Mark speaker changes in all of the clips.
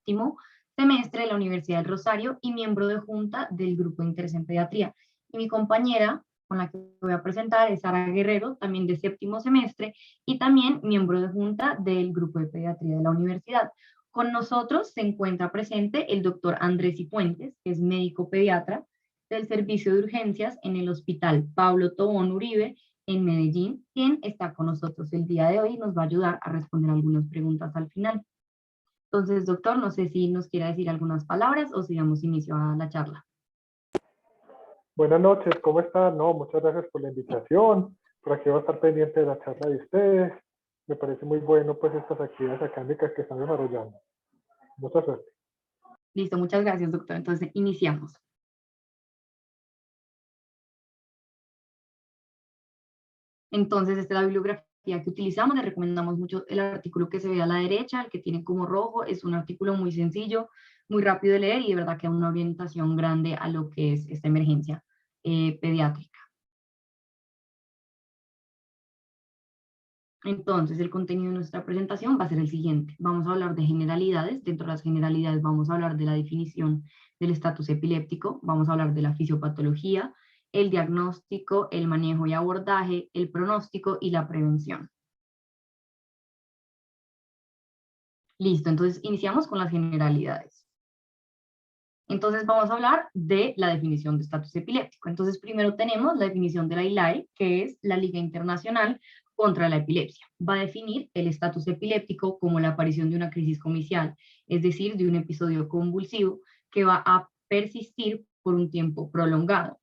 Speaker 1: séptimo semestre de la Universidad del Rosario y miembro de junta del Grupo de Interés en Pediatría. Y mi compañera con la que voy a presentar es Sara Guerrero, también de séptimo semestre y también miembro de junta del Grupo de Pediatría de la universidad. Con nosotros se encuentra presente el doctor Andrés Cifuentes, que es médico pediatra del Servicio de Urgencias en el Hospital Pablo Tobón Uribe en Medellín, quien está con nosotros el día de hoy y nos va a ayudar a responder algunas preguntas al final. Entonces, doctor, no sé si nos quiera decir algunas palabras o si damos inicio a la charla.
Speaker 2: Buenas noches, ¿cómo están? No, muchas gracias por la invitación. Por aquí voy a estar pendiente de la charla de ustedes. Me parece muy bueno pues estas actividades académicas que están desarrollando. Mucha suerte.
Speaker 1: Listo, muchas gracias, doctor. Entonces, iniciamos. Entonces, esta es la bibliografía que utilizamos. Les recomendamos mucho el artículo que se ve a la derecha, el que tiene como rojo. Es un artículo muy sencillo, muy rápido de leer y de verdad que da una orientación grande a lo que es esta emergencia pediátrica. Entonces, el contenido de nuestra presentación va a ser el siguiente. Vamos a hablar de generalidades. Dentro de las generalidades vamos a hablar de la definición del estatus epiléptico, vamos a hablar de la fisiopatología, el diagnóstico, el manejo y abordaje, el pronóstico y la prevención. Listo, entonces iniciamos con las generalidades. Entonces vamos a hablar de la definición de estatus epiléptico. Entonces primero tenemos la definición de la ILAE, que es la Liga Internacional contra la Epilepsia. Va a definir el estatus epiléptico como la aparición de una crisis comicial, es decir, de un episodio convulsivo que va a persistir por un tiempo prolongado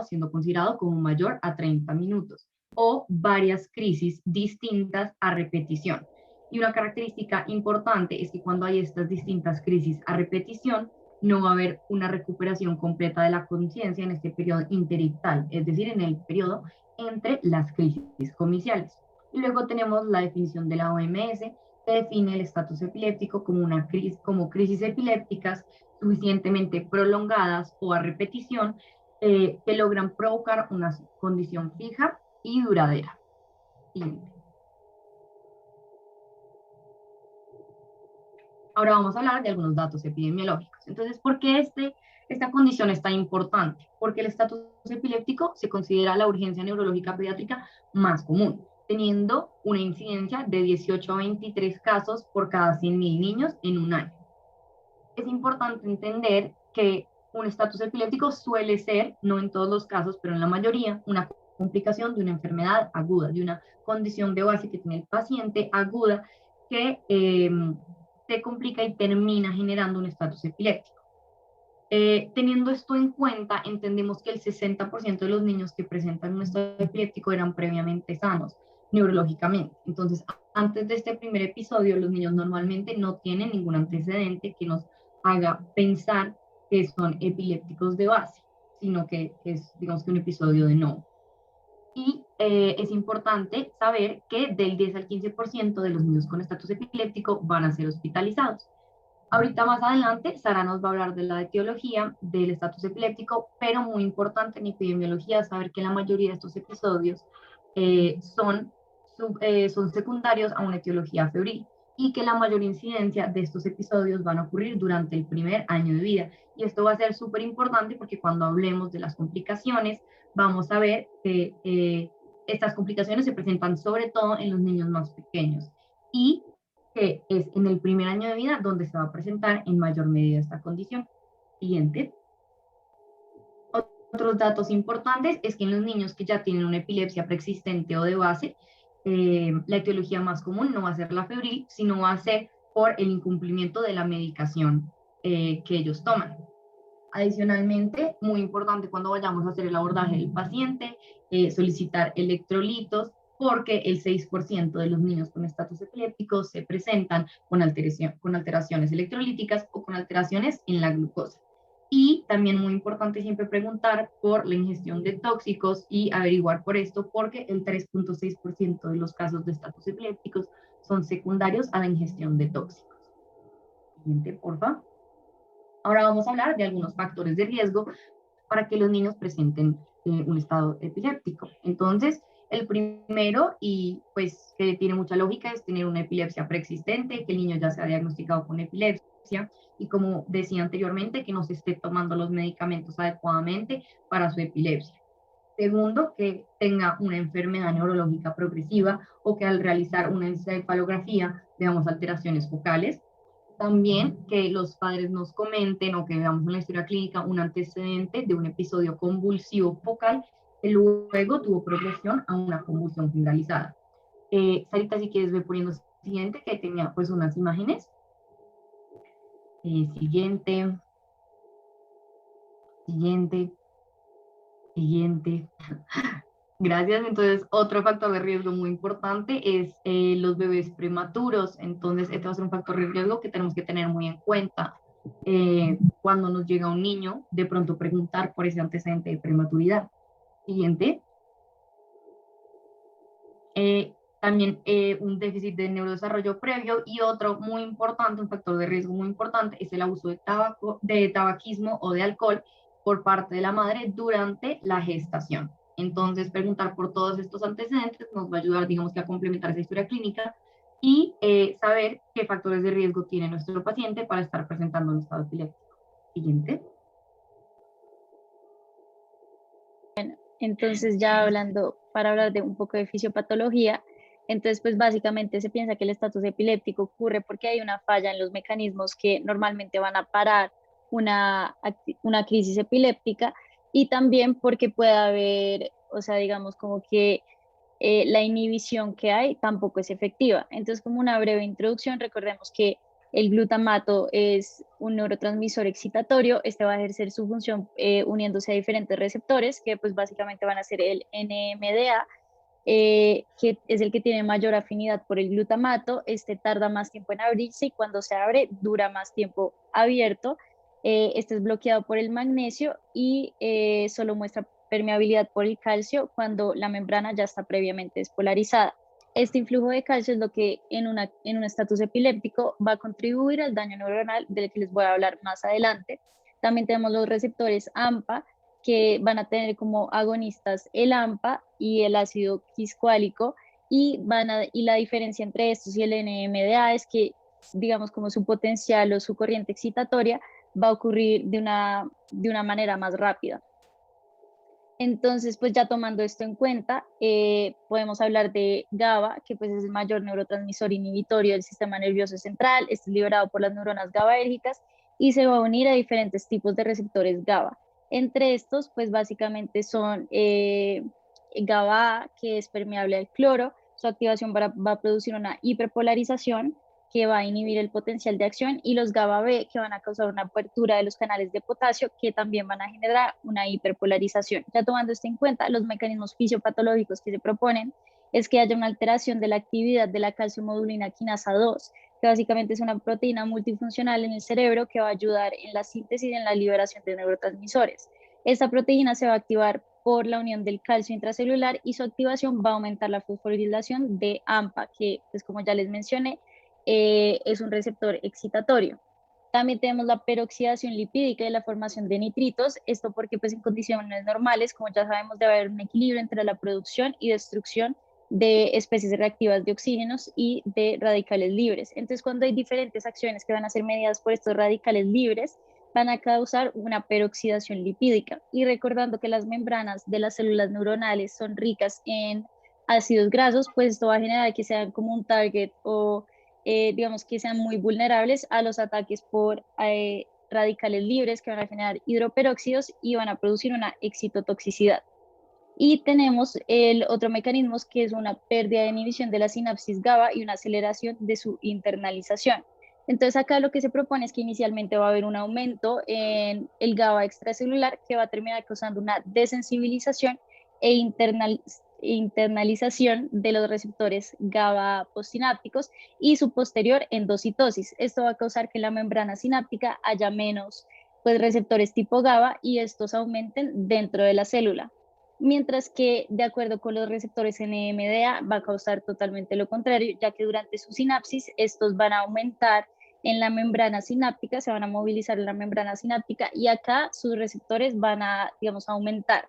Speaker 1: siendo considerado como mayor a 30 minutos, o varias crisis distintas a repetición. Y una característica importante es que cuando hay estas distintas crisis a repetición, no va a haber una recuperación completa de la conciencia en este periodo interictal, es decir, en el periodo entre las crisis comiciales. Y luego tenemos la definición de la OMS, que define el estatus epiléptico como crisis epilépticas suficientemente prolongadas o a repetición que logran provocar una condición fija y duradera. Siguiente. Ahora vamos a hablar de algunos datos epidemiológicos. Entonces, ¿por qué esta condición es tan importante? Porque el estatus epiléptico se considera la urgencia neurológica pediátrica más común, teniendo una incidencia de 18 a 23 casos por cada 100.000 niños en un año. Es importante entender que un estatus epiléptico suele ser, no en todos los casos, pero en la mayoría, una complicación de una enfermedad aguda, de una condición de base que tiene el paciente aguda que se complica y termina generando un estatus epiléptico. Teniendo esto en cuenta, entendemos que el 60% de los niños que presentan un estado epiléptico eran previamente sanos neurológicamente. Entonces, antes de este primer episodio, los niños normalmente no tienen ningún antecedente que nos haga pensar que son epilépticos de base, sino que es, digamos que un episodio de no. Y es importante saber que del 10 al 15% de los niños con estatus epiléptico van a ser hospitalizados. Ahorita más adelante, Sara nos va a hablar de la etiología del estatus epiléptico, pero muy importante en epidemiología saber que la mayoría de estos episodios son secundarios a una etiología febril y que la mayor incidencia de estos episodios van a ocurrir durante el primer año de vida. Y esto va a ser súper importante porque cuando hablemos de las complicaciones, vamos a ver que estas complicaciones se presentan sobre todo en los niños más pequeños y que es en el primer año de vida donde se va a presentar en mayor medida esta condición. Siguiente. Otros datos importantes es que en los niños que ya tienen una epilepsia preexistente o de base, la etiología más común no va a ser la febril, sino va a ser por el incumplimiento de la medicación que ellos toman. Adicionalmente, muy importante cuando vayamos a hacer el abordaje del paciente, solicitar electrolitos, porque el 6% de los niños con estatus epiléptico se presentan con alteraciones electrolíticas o con alteraciones en la glucosa. Y también muy importante siempre preguntar por la ingestión de tóxicos y averiguar por esto, porque el 3.6% de los casos de estatus epilépticos son secundarios a la ingestión de tóxicos. Siguiente, por favor. Ahora vamos a hablar de algunos factores de riesgo para que los niños presenten un estado epiléptico. Entonces, el primero, y pues que tiene mucha lógica, es tener una epilepsia preexistente, que el niño ya sea diagnosticado con epilepsia y, como decía anteriormente, que no se esté tomando los medicamentos adecuadamente para su epilepsia. Segundo, que tenga una enfermedad neurológica progresiva o que al realizar una encefalografía veamos alteraciones focales. También que los padres nos comenten o que veamos en la historia clínica un antecedente de un episodio convulsivo focal que luego tuvo progresión a una convulsión generalizada. Sarita, si quieres, ve poniendo siguiente, que tenía pues unas imágenes. Siguiente, siguiente, siguiente. Gracias. Entonces, otro factor de riesgo muy importante es los bebés prematuros. Entonces, este va a ser un factor de riesgo que tenemos que tener muy en cuenta. Cuando nos llega un niño, de pronto preguntar por ese antecedente de prematuridad. Siguiente. También un déficit de neurodesarrollo previo, y otro muy importante, un factor de riesgo muy importante, es el abuso de tabaquismo o de alcohol por parte de la madre durante la gestación. Entonces, preguntar por todos estos antecedentes nos va a ayudar, digamos que, a complementar esa historia clínica y saber qué factores de riesgo tiene nuestro paciente para estar presentando un estado epiléptico. Siguiente.
Speaker 3: Entonces, ya hablando, para hablar de un poco de fisiopatología, entonces pues básicamente se piensa que el estatus epiléptico ocurre porque hay una falla en los mecanismos que normalmente van a parar una crisis epiléptica, y también porque puede haber, o sea, digamos como que la inhibición que hay tampoco es efectiva. Entonces, como una breve introducción, recordemos que el glutamato es un neurotransmisor excitatorio. Este va a ejercer su función uniéndose a diferentes receptores, que pues básicamente van a ser el NMDA, que es el que tiene mayor afinidad por el glutamato. Este tarda más tiempo en abrirse y cuando se abre dura más tiempo abierto. Este es bloqueado por el magnesio y solo muestra permeabilidad por el calcio cuando la membrana ya está previamente despolarizada. Este influjo de calcio es lo que en un estatus epiléptico va a contribuir al daño neuronal, del que les voy a hablar más adelante. También tenemos los receptores AMPA, que van a tener como agonistas el AMPA y el ácido quiscuálico, y la diferencia entre estos y el NMDA es que, digamos, como su potencial o su corriente excitatoria va a ocurrir de una manera más rápida. Entonces, pues ya tomando esto en cuenta, podemos hablar de GABA, que pues es el mayor neurotransmisor inhibitorio del sistema nervioso central. Este es liberado por las neuronas GABAérgicas y se va a unir a diferentes tipos de receptores GABA. Entre estos, pues básicamente son GABA, que es permeable al cloro. Su activación va a producir una hiperpolarización que va a inhibir el potencial de acción, y los GABA B, que van a causar una apertura de los canales de potasio, que también van a generar una hiperpolarización. Ya tomando esto en cuenta, los mecanismos fisiopatológicos que se proponen es que haya una alteración de la actividad de la calciumodulina quinasa 2, que básicamente es una proteína multifuncional en el cerebro que va a ayudar en la síntesis y en la liberación de neurotransmisores. Esta proteína se va a activar por la unión del calcio intracelular, y su activación va a aumentar la fosforilación de AMPA, que, pues, como ya les mencioné, es un receptor excitatorio. También tenemos la peroxidación lipídica y la formación de nitritos. Esto porque pues en condiciones normales, como ya sabemos, debe haber un equilibrio entre la producción y destrucción de especies reactivas de oxígenos y de radicales libres. Entonces, cuando hay diferentes acciones que van a ser mediadas por estos radicales libres, van a causar una peroxidación lipídica. Y recordando que las membranas de las células neuronales son ricas en ácidos grasos, pues esto va a generar que sean como un target, o digamos que sean muy vulnerables a los ataques por radicales libres, que van a generar hidroperóxidos y van a producir una excitotoxicidad. Y tenemos el otro mecanismo, que es una pérdida de inhibición de la sinapsis GABA y una aceleración de su internalización. Entonces acá lo que se propone es que inicialmente va a haber un aumento en el GABA extracelular, que va a terminar causando una desensibilización e internalización de los receptores GABA postsinápticos y su posterior endocitosis. Esto va a causar que en la membrana sináptica haya menos pues, receptores tipo GABA, y estos aumenten dentro de la célula. Mientras que, de acuerdo con los receptores NMDA, va a causar totalmente lo contrario, ya que durante su sinapsis estos van a aumentar en la membrana sináptica, se van a movilizar en la membrana sináptica, y acá sus receptores van a, digamos, aumentar.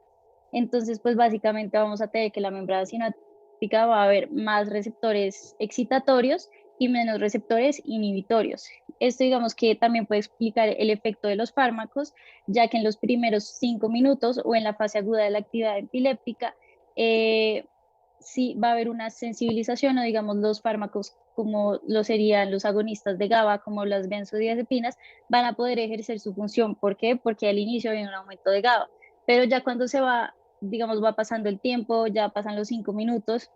Speaker 3: Entonces, pues básicamente vamos a tener que la membrana sináptica va a haber más receptores excitatorios y menos receptores inhibitorios. Esto digamos que también puede explicar el efecto de los fármacos, ya que en los primeros 5 minutos o en la fase aguda de la actividad epiléptica, sí va a haber una sensibilización o digamos los fármacos como lo serían los agonistas de GABA, como las benzodiazepinas, van a poder ejercer su función. ¿Por qué? Porque al inicio hay un aumento de GABA, pero ya cuando se va, digamos, va pasando el tiempo, ya pasan los 5 minutos,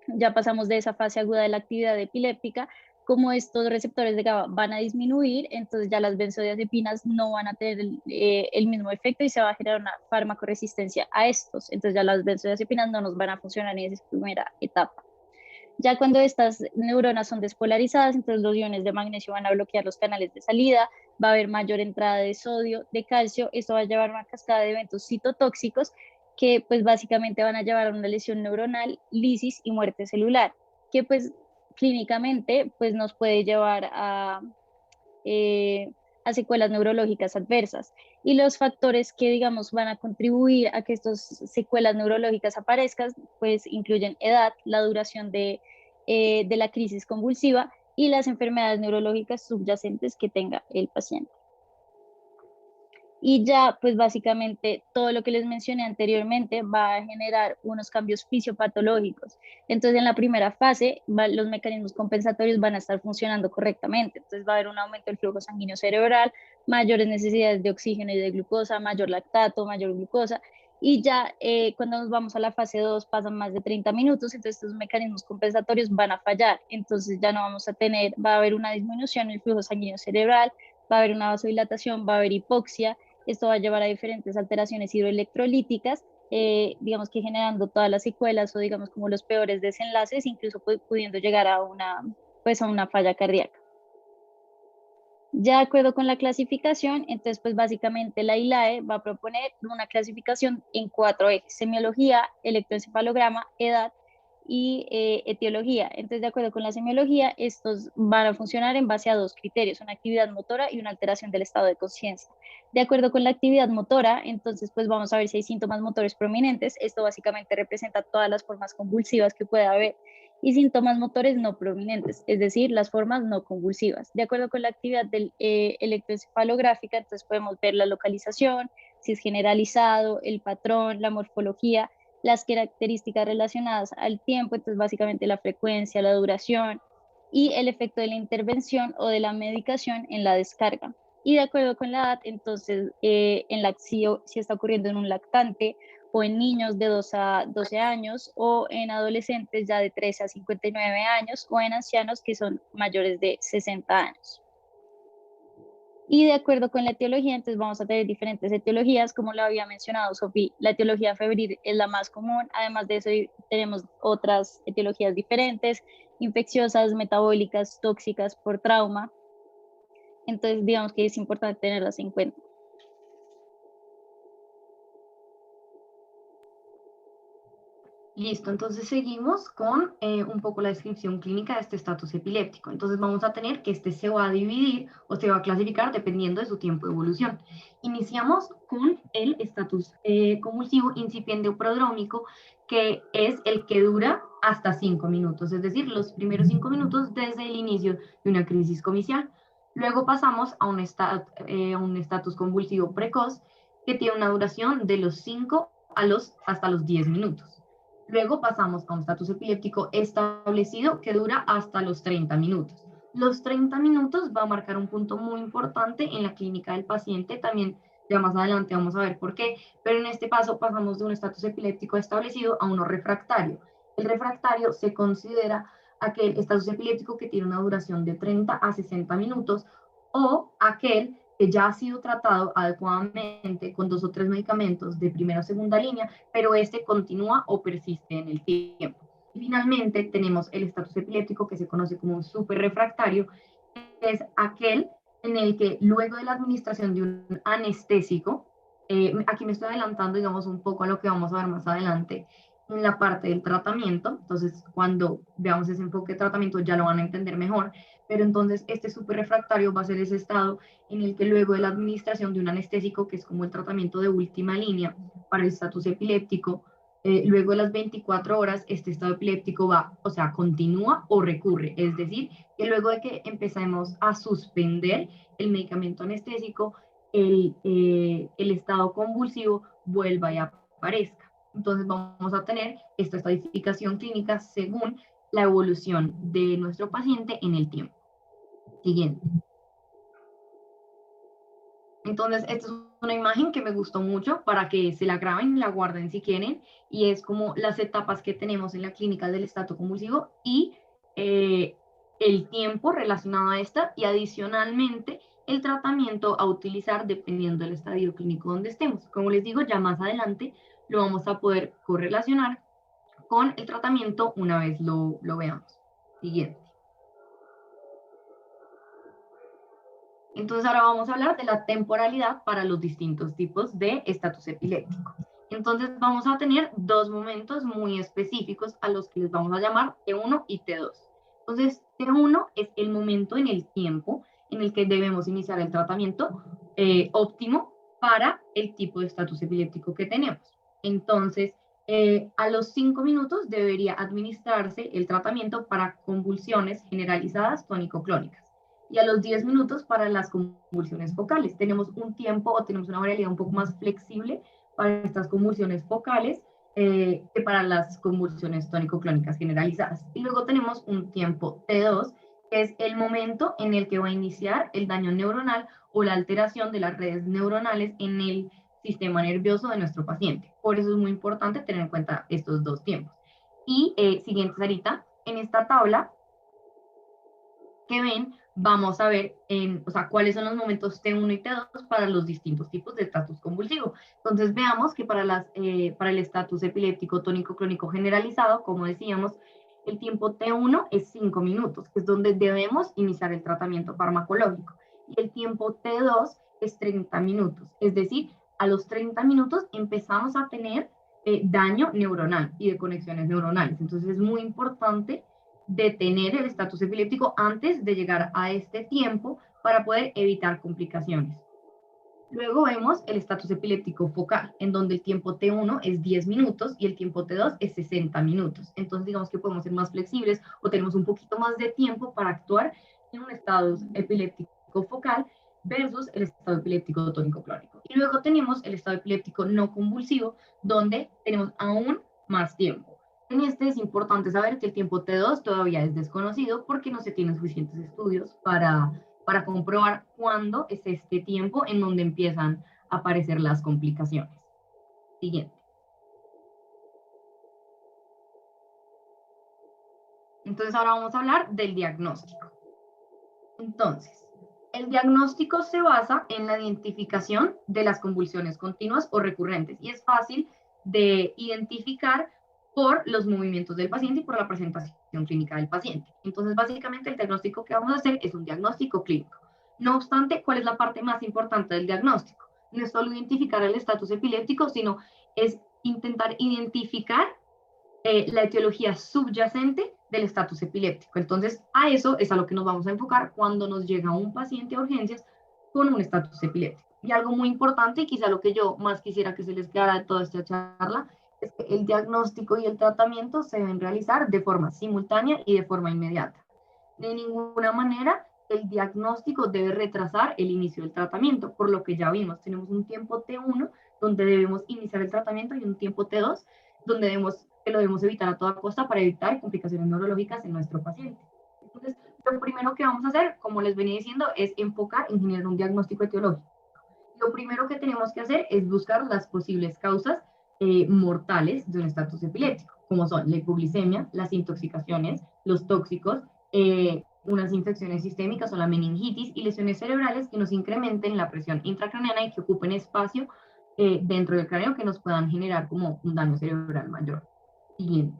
Speaker 3: ya pasamos de esa fase aguda de la actividad epiléptica, como estos receptores de GABA van a disminuir, entonces ya las benzodiazepinas no van a tener el mismo efecto y se va a generar una farmacoresistencia a estos, entonces ya las benzodiazepinas no nos van a funcionar en esa primera etapa. Ya cuando estas neuronas son despolarizadas, entonces los iones de magnesio van a bloquear los canales de salida, va a haber mayor entrada de sodio, de calcio, esto va a llevar a una cascada de eventos citotóxicos que pues básicamente van a llevar a una lesión neuronal, lisis y muerte celular, que pues clínicamente pues nos puede llevar a secuelas neurológicas adversas. Y los factores que, digamos, van a contribuir a que estas secuelas neurológicas aparezcan, pues incluyen edad, la duración de la crisis convulsiva y las enfermedades neurológicas subyacentes que tenga el paciente. Y ya, pues básicamente todo lo que les mencioné anteriormente va a generar unos cambios fisiopatológicos. Entonces, en la primera fase, los mecanismos compensatorios van a estar funcionando correctamente. Entonces, va a haber un aumento del flujo sanguíneo cerebral, mayores necesidades de oxígeno y de glucosa, mayor lactato, mayor glucosa. Y ya cuando nos vamos a la fase 2 pasan más de 30 minutos, entonces estos mecanismos compensatorios van a fallar. Entonces ya no vamos a tener, va a haber una disminución en el flujo sanguíneo cerebral, va a haber una vasodilatación, va a haber hipoxia. Esto va a llevar a diferentes alteraciones hidroelectrolíticas, digamos que generando todas las secuelas o digamos como los peores desenlaces, incluso pudiendo llegar a pues a una falla cardíaca. Ya de acuerdo con la clasificación, entonces pues básicamente la ILAE va a proponer una clasificación en 4 ejes: semiología, electroencefalograma, edad y etiología. Entonces, de acuerdo con la semiología, estos van a funcionar en base a 2 criterios: una actividad motora y una alteración del estado de conciencia. De acuerdo con la actividad motora, entonces pues vamos a ver si hay síntomas motores prominentes. Esto básicamente representa todas las formas convulsivas que puede haber, y síntomas motores no prominentes, es decir, las formas no convulsivas. De acuerdo con la actividad electroencefalográfica, entonces podemos ver la localización, si es generalizado, el patrón, la morfología, las características relacionadas al tiempo, entonces básicamente la frecuencia, la duración y el efecto de la intervención o de la medicación en la descarga. Y de acuerdo con la edad, entonces si está ocurriendo en un lactante o en niños de 2 a 12 años o en adolescentes ya de 13 a 59 años o en ancianos que son mayores de 60 años. Y de acuerdo con la etiología, entonces vamos a tener diferentes etiologías, como lo había mencionado Sofía. La etiología febril es la más común, además de eso tenemos otras etiologías diferentes, infecciosas, metabólicas, tóxicas, por trauma. Entonces digamos que es importante tenerlas en cuenta.
Speaker 1: Listo, entonces seguimos con un poco la descripción clínica de este estatus epiléptico. Entonces vamos a tener que este se va a dividir o se va a clasificar dependiendo de su tiempo de evolución. Iniciamos con el estatus convulsivo incipiente o prodrómico, que es el que dura hasta 5 minutos, es decir, los primeros 5 minutos desde el inicio de una crisis comicial. Luego pasamos a un estatus convulsivo precoz, que tiene una duración de los 5 hasta los 10 minutos. Luego pasamos a un estatus epiléptico establecido que dura hasta los 30 minutos. Los 30 minutos va a marcar un punto muy importante en la clínica del paciente. También ya más adelante vamos a ver por qué, pero en este paso pasamos de un estatus epiléptico establecido a uno refractario. El refractario se considera aquel estatus epiléptico que tiene una duración de 30 a 60 minutos o aquel que ya ha sido tratado adecuadamente con 2 o 3 medicamentos de primera o segunda línea, pero este continúa o persiste en el tiempo. Y finalmente tenemos el estatus epiléptico, que se conoce como un superrefractario, que es aquel en el que luego de la administración de un anestésico, aquí me estoy adelantando, digamos, un poco a lo que vamos a ver más adelante en la parte del tratamiento. Entonces, cuando veamos ese enfoque de tratamiento ya lo van a entender mejor, pero entonces este superrefractario va a ser ese estado en el que luego de la administración de un anestésico, que es como el tratamiento de última línea para el estatus epiléptico, luego de las 24 horas, este estado epiléptico va, o sea, continúa o recurre. Es decir, que luego de que empecemos a suspender el medicamento anestésico, el estado convulsivo vuelva y aparezca. Entonces vamos a tener esta estadificación clínica según la evolución de nuestro paciente en el tiempo. Siguiente. Entonces, esta es una imagen que me gustó mucho para que se la graben, la guarden si quieren, y es como las etapas que tenemos en la clínica del estado convulsivo y el tiempo relacionado a esta, y adicionalmente el tratamiento a utilizar dependiendo del estadio clínico donde estemos. Como les digo, ya más adelante lo vamos a poder correlacionar con el tratamiento una vez lo veamos. Siguiente. Entonces ahora vamos a hablar de la temporalidad para los distintos tipos de estatus epiléptico. Entonces vamos a tener dos momentos muy específicos a los que les vamos a llamar T1 y T2. Entonces T1 es el momento en el tiempo en el que debemos iniciar el tratamiento óptimo para el tipo de estatus epiléptico que tenemos. Entonces a los 5 minutos debería administrarse el tratamiento para convulsiones generalizadas tónico-clónicas. Y a los 10 minutos para las convulsiones focales. Tenemos un tiempo o tenemos una variabilidad un poco más flexible para estas convulsiones focales que para las convulsiones tónico-clónicas generalizadas. Y luego tenemos un tiempo T2, que es el momento en el que va a iniciar el daño neuronal o la alteración de las redes neuronales en el sistema nervioso de nuestro paciente. Por eso es muy importante tener en cuenta estos dos tiempos. Y siguiente, Sarita, en esta tabla que ven, vamos a ver o sea, cuáles son los momentos T1 y T2 para los distintos tipos de estatus convulsivo. Entonces veamos que para el estatus epiléptico tónico clónico generalizado, como decíamos, el tiempo T1 es 5 minutos, que es donde debemos iniciar el tratamiento farmacológico. Y el tiempo T2 es 30 minutos, es decir, a los 30 minutos empezamos a tener daño neuronal y de conexiones neuronales. Entonces es muy importante detener el estatus epiléptico antes de llegar a este tiempo para poder evitar complicaciones. Luego vemos el estatus epiléptico focal, en donde el tiempo T1 es 10 minutos y el tiempo T2 es 60 minutos. Entonces digamos que podemos ser más flexibles o tenemos un poquito más de tiempo para actuar en un estado epiléptico focal versus el estado epiléptico tónico-clónico. Y luego tenemos el estado epiléptico no convulsivo, donde tenemos aún más tiempo. En este es importante saber que el tiempo T2 todavía es desconocido porque no se tienen suficientes estudios para comprobar cuándo es este tiempo en donde empiezan a aparecer las complicaciones. Siguiente. Entonces ahora vamos a hablar del diagnóstico. Entonces, el diagnóstico se basa en la identificación de las convulsiones continuas o recurrentes y es fácil de identificar por los movimientos del paciente y por la presentación clínica del paciente. Entonces, básicamente el diagnóstico que vamos a hacer es un diagnóstico clínico. No obstante, ¿cuál es la parte más importante del diagnóstico? No es solo identificar el estatus epiléptico, sino es intentar identificar la etiología subyacente del estatus epiléptico. Entonces, a eso es a lo que nos vamos a enfocar cuando nos llega un paciente a urgencias con un estatus epiléptico. Y algo muy importante, y quizá lo que yo más quisiera que se les quedara de toda esta charla, es que el diagnóstico y el tratamiento se deben realizar de forma simultánea y de forma inmediata. De ninguna manera el diagnóstico debe retrasar el inicio del tratamiento, por lo que ya vimos, tenemos un tiempo T1 donde debemos iniciar el tratamiento y un tiempo T2 donde lo debemos evitar a toda costa para evitar complicaciones neurológicas en nuestro paciente. Entonces, lo primero que vamos a hacer, como les venía diciendo, es enfocar en generar un diagnóstico etiológico. Lo primero que tenemos que hacer es buscar las posibles causas mortales de un estatus epiléptico, como son la hipoglicemia, las intoxicaciones, los tóxicos, unas infecciones sistémicas o la meningitis y lesiones cerebrales que nos incrementen la presión intracraneana y que ocupen espacio dentro del cráneo que nos puedan generar como un daño cerebral mayor. Siguiente.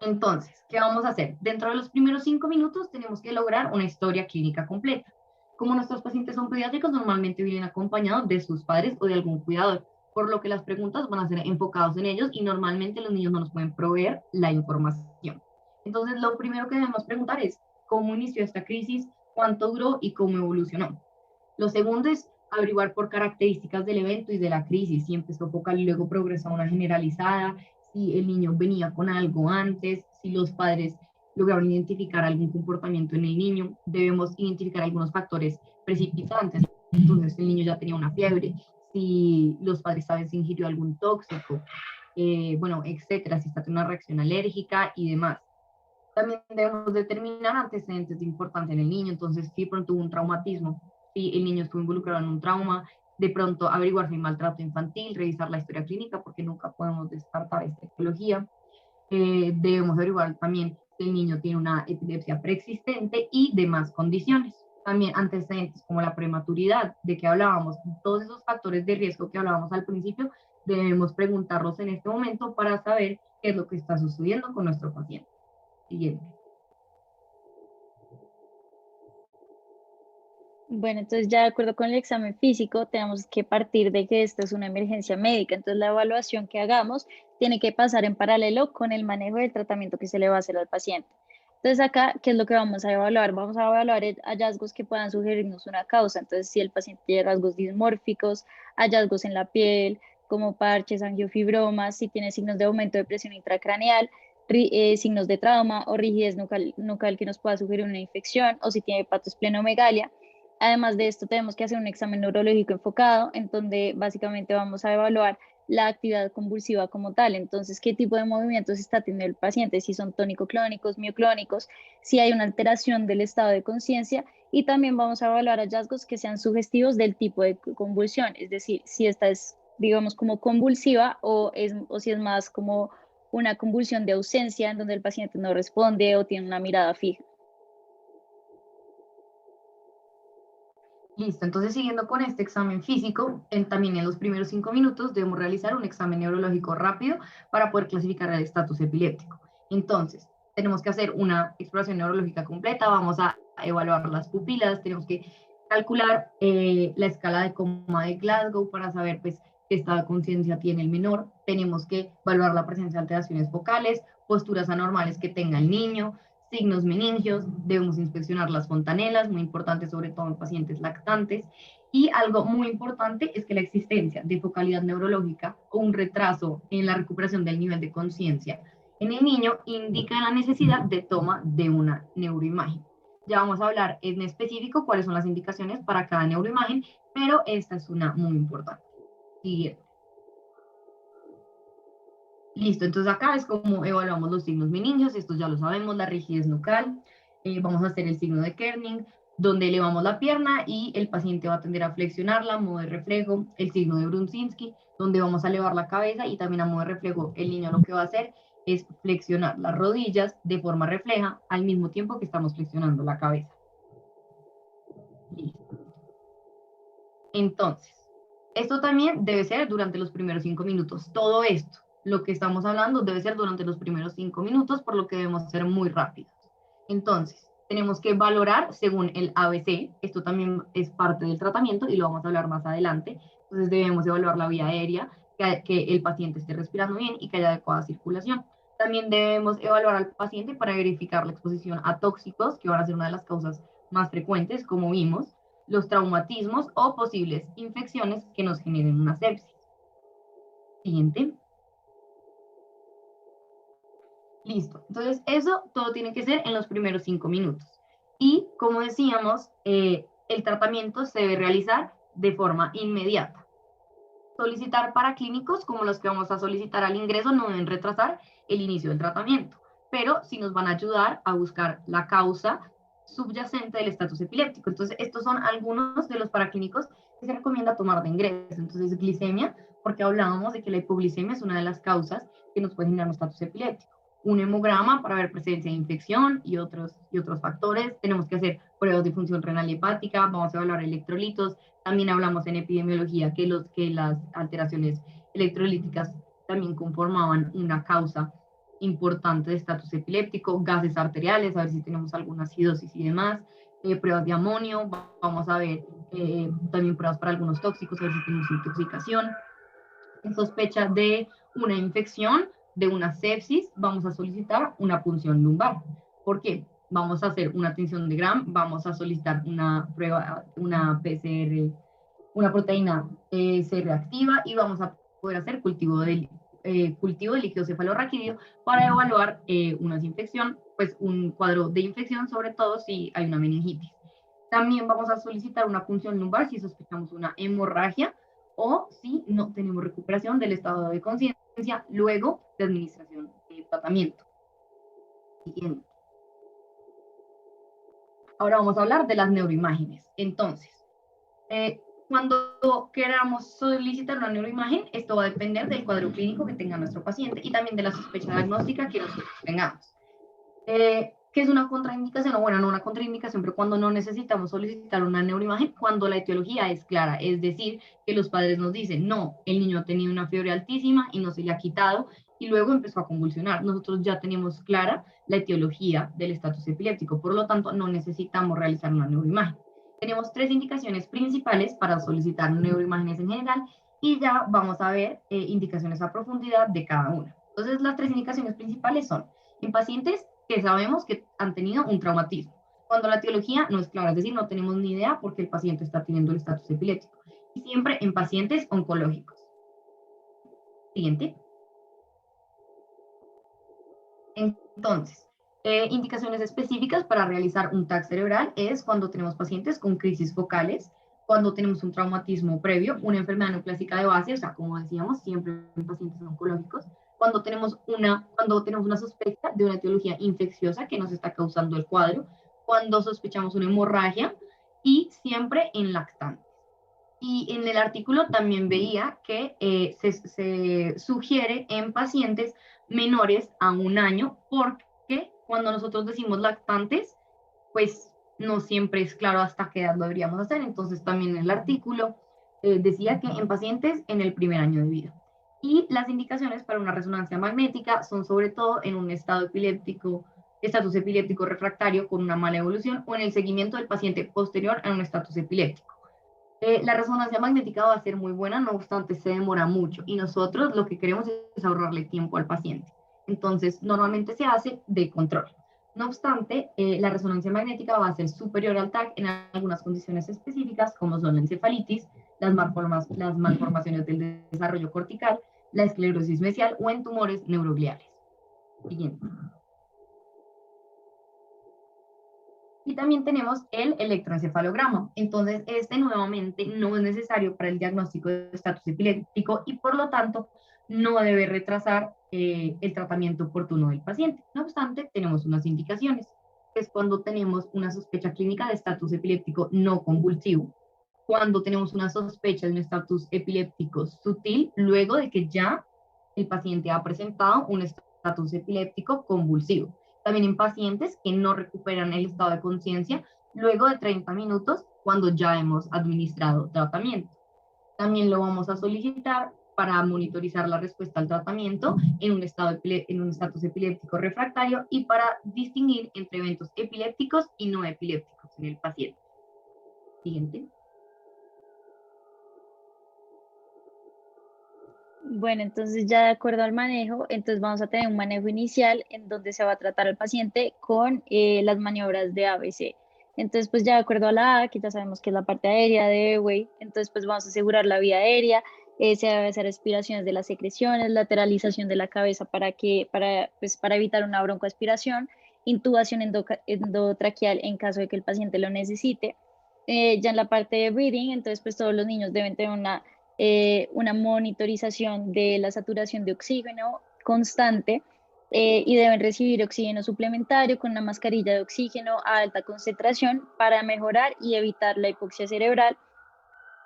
Speaker 1: Entonces, ¿qué vamos a hacer? Dentro de los primeros 5 minutos tenemos que lograr una historia clínica completa. Como nuestros pacientes son pediátricos, normalmente vienen acompañados de sus padres o de algún cuidador, por lo que las preguntas van a ser enfocadas en ellos y normalmente los niños no nos pueden proveer la información. Entonces, lo primero que debemos preguntar es, ¿cómo inició esta crisis? ¿Cuánto duró y cómo evolucionó? Lo segundo es, averiguar por características del evento y de la crisis, si empezó focal y luego progresó a una generalizada, si el niño venía con algo antes, si los padres lograron identificar algún comportamiento en el niño. Debemos identificar algunos factores precipitantes. Entonces, el niño ya tenía una fiebre, si los padres saben si ingirió algún tóxico, bueno, etcétera, si está teniendo una reacción alérgica y demás. También debemos determinar antecedentes importantes en el niño, entonces si pronto hubo un traumatismo, si el niño estuvo involucrado en un trauma, de pronto averiguar si hay maltrato infantil, revisar la historia clínica, porque nunca podemos descartar esta etiología. Debemos averiguar también si el niño tiene una epilepsia preexistente y demás condiciones. También antecedentes como la prematuridad, de que hablábamos, todos esos factores de riesgo que hablábamos al principio, debemos preguntarlos en este momento para saber qué es lo que está sucediendo con nuestro paciente. Siguiente.
Speaker 3: Bueno, entonces ya de acuerdo con el examen físico, tenemos que partir de que esto es una emergencia médica. Entonces la evaluación que hagamos tiene que pasar en paralelo con el manejo del tratamiento que se le va a hacer al paciente. Entonces acá, ¿qué es lo que vamos a evaluar? Vamos a evaluar hallazgos que puedan sugerirnos una causa. Entonces, si el paciente tiene rasgos dismórficos, hallazgos en la piel, como parches, angiofibromas, si tiene signos de aumento de presión intracraneal, signos de trauma o rigidez nucal que nos pueda sugerir una infección, o si tiene hepatosplenomegalia. Además de esto, tenemos que hacer un examen neurológico enfocado, en donde básicamente vamos a evaluar la actividad convulsiva como tal. Entonces, ¿qué tipo de movimientos está teniendo el paciente? Si son tónico-clónicos, mioclónicos, si hay una alteración del estado de conciencia, y también vamos a evaluar hallazgos que sean sugestivos del tipo de convulsión, es decir, si esta es, digamos, como convulsiva o si es más como una convulsión de ausencia en donde el paciente no responde o tiene una mirada fija.
Speaker 1: Listo, entonces siguiendo con este examen físico, también en los primeros 5 minutos debemos realizar un examen neurológico rápido para poder clasificar el estatus epiléptico. Entonces, tenemos que hacer una exploración neurológica completa, vamos a evaluar las pupilas, tenemos que calcular la escala de coma de Glasgow para saber pues qué estado de conciencia tiene el menor, tenemos que evaluar la presencia de alteraciones focales, posturas anormales que tenga el niño, signos meningios, debemos inspeccionar las fontanelas, muy importante sobre todo en pacientes lactantes, y algo muy importante es que la existencia de focalidad neurológica o un retraso en la recuperación del nivel de conciencia en el niño indica la necesidad de toma de una neuroimagen. Ya vamos a hablar en específico cuáles son las indicaciones para cada neuroimagen, pero esta es una muy importante. Siguiente. Listo, entonces acá es como evaluamos los signos meningios, estos ya lo sabemos, la rigidez nucal, vamos a hacer el signo de Kerning, donde elevamos la pierna y el paciente va a tender a flexionarla, modo de reflejo, el signo de Brunzinski, donde vamos a elevar la cabeza y también a modo de reflejo el niño lo que va a hacer es flexionar las rodillas de forma refleja al mismo tiempo que estamos flexionando la cabeza. Listo. Entonces, esto también debe ser durante los primeros 5 minutos, todo esto. Lo que estamos hablando debe ser durante los primeros 5 minutos, por lo que debemos ser muy rápidos. Entonces, tenemos que valorar según el ABC, esto también es parte del tratamiento y lo vamos a hablar más adelante. Entonces, debemos evaluar la vía aérea, que el paciente esté respirando bien y que haya adecuada circulación. También debemos evaluar al paciente para verificar la exposición a tóxicos, que van a ser una de las causas más frecuentes, como vimos, los traumatismos o posibles infecciones que nos generen una sepsis. Siguiente. Listo. Entonces, eso todo tiene que ser en los primeros 5 minutos. Y, como decíamos, el tratamiento se debe realizar de forma inmediata. Solicitar para clínicos, como los que vamos a solicitar al ingreso, no deben retrasar el inicio del tratamiento, pero sí nos van a ayudar a buscar la causa subyacente del estatus epiléptico. Entonces, estos son algunos de los paraclínicos que se recomienda tomar de ingreso. Entonces, glicemia, porque hablábamos de que la hipoglicemia es una de las causas que nos puede generar un estatus epiléptico. Un hemograma para ver presencia de infección y otros factores. Tenemos que hacer pruebas de función renal y hepática, vamos a evaluar electrolitos. También hablamos en epidemiología que las alteraciones electrolíticas también conformaban una causa importante de estatus epiléptico, gases arteriales, a ver si tenemos alguna acidosis y demás, pruebas de amonio, vamos a ver también pruebas para algunos tóxicos, a ver si tenemos intoxicación. En sospecha de una infección, de una sepsis, vamos a solicitar una punción lumbar. ¿Por qué? Vamos a hacer una tensión de Gram, vamos a solicitar una prueba, una PCR, una proteína se reactiva y vamos a poder hacer cultivo de líquido cefalorraquídeo para evaluar una infección, pues un cuadro de infección, sobre todo si hay una meningitis. También vamos a solicitar una punción lumbar si sospechamos una hemorragia o si no tenemos recuperación del estado de conciencia luego de administración de tratamiento. Siguiente. Ahora vamos a hablar de las neuroimágenes. Entonces, cuando queramos solicitar una neuroimagen, esto va a depender del cuadro clínico que tenga nuestro paciente y también de la sospecha diagnóstica que nosotros tengamos. ¿Qué es una contraindicación? O bueno, no una contraindicación, pero cuando no necesitamos solicitar una neuroimagen, cuando la etiología es clara, es decir, que los padres nos dicen, no, el niño ha tenido una fiebre altísima y no se le ha quitado y luego empezó a convulsionar. Nosotros ya tenemos clara la etiología del estatus epiléptico, por lo tanto, no necesitamos realizar una neuroimagen. Tenemos 3 indicaciones principales para solicitar neuroimágenes en general y ya vamos a ver indicaciones a profundidad de cada una. Entonces, las 3 indicaciones principales son en pacientes que sabemos que han tenido un traumatismo, cuando la etiología no es clara, es decir, no tenemos ni idea por qué el paciente está teniendo el estatus epiléptico, y siempre en pacientes oncológicos. Siguiente. Entonces, indicaciones específicas para realizar un TAC cerebral es cuando tenemos pacientes con crisis focales, cuando tenemos un traumatismo previo, una enfermedad neoplásica de base, o sea, como decíamos, siempre en pacientes oncológicos, cuando tenemos una sospecha de una etiología infecciosa que nos está causando el cuadro, cuando sospechamos una hemorragia y siempre en lactantes. Y en el artículo también veía que se sugiere en pacientes menores a 1 año, porque cuando nosotros decimos lactantes, pues no siempre es claro hasta qué edad lo deberíamos hacer. Entonces también en el artículo decía que en pacientes en el primer año de vida. Y las indicaciones para una resonancia magnética son sobre todo en un estatus epiléptico refractario con una mala evolución o en el seguimiento del paciente posterior a un estatus epiléptico. La resonancia magnética va a ser muy buena, no obstante se demora mucho y nosotros lo que queremos es ahorrarle tiempo al paciente. Entonces, normalmente se hace de control. No obstante, la resonancia magnética va a ser superior al TAC en algunas condiciones específicas, como son la encefalitis, las malformaciones del desarrollo cortical, la esclerosis mesial o en tumores neurogliales. Siguiente. Y también tenemos el electroencefalograma. Entonces, este nuevamente no es necesario para el diagnóstico de estatus epiléptico y por lo tanto no debe retrasar el tratamiento oportuno del paciente. No obstante, tenemos unas indicaciones, que es cuando tenemos una sospecha clínica de estatus epiléptico no convulsivo, cuando tenemos una sospecha de un estatus epiléptico sutil, luego de que ya el paciente ha presentado un estatus epiléptico convulsivo. También en pacientes que no recuperan el estado de conciencia luego de 30 minutos cuando ya hemos administrado tratamiento. También lo vamos a solicitar para monitorizar la respuesta al tratamiento en un estatus epiléptico refractario y para distinguir entre eventos epilépticos y no epilépticos en el paciente. Siguiente.
Speaker 3: Bueno, entonces ya de acuerdo al manejo, entonces vamos a tener un manejo inicial en donde se va a tratar al paciente con las maniobras de ABC. Entonces, pues ya de acuerdo a la A, que ya sabemos que es la parte aérea de airway, entonces pues vamos a asegurar la vía aérea, se debe hacer respiraciones de las secreciones, lateralización de la cabeza para evitar una broncoaspiración, intubación endotraqueal en caso de que el paciente lo necesite. Ya en la parte de breathing, entonces pues todos los niños deben tener una monitorización de la saturación de oxígeno constante y deben recibir oxígeno suplementario con una mascarilla de oxígeno a alta concentración para mejorar y evitar la hipoxia cerebral.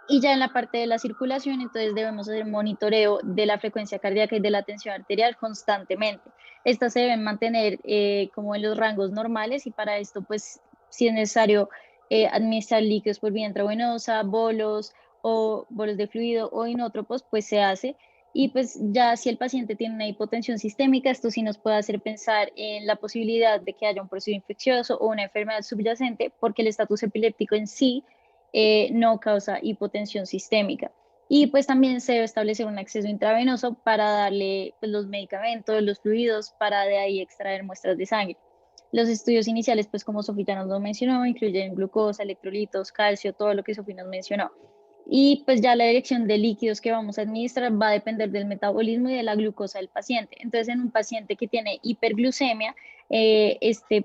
Speaker 3: Y ya en la parte de la circulación, entonces debemos hacer monitoreo de la frecuencia cardíaca y de la tensión arterial constantemente. Estas se deben mantener como en los rangos normales y para esto, pues, si es necesario administrar líquidos por vía intravenosa, bolos o bolos de fluido o inótropos, pues se hace. Y pues ya si el paciente tiene una hipotensión sistémica, esto sí nos puede hacer pensar en la posibilidad de que haya un proceso infeccioso o una enfermedad subyacente, porque el estatus epiléptico en sí no causa hipotensión sistémica. Y pues también se debe establecer un acceso intravenoso para darle pues, los medicamentos, los fluidos, para de ahí extraer muestras de sangre. Los estudios iniciales, pues como Sofía nos lo mencionó, incluyen glucosa, electrolitos, calcio, todo lo que Sofía nos mencionó. Y pues ya la dirección de líquidos que vamos a administrar va a depender del metabolismo y de la glucosa del paciente. Entonces, en un paciente que tiene hiperglucemia,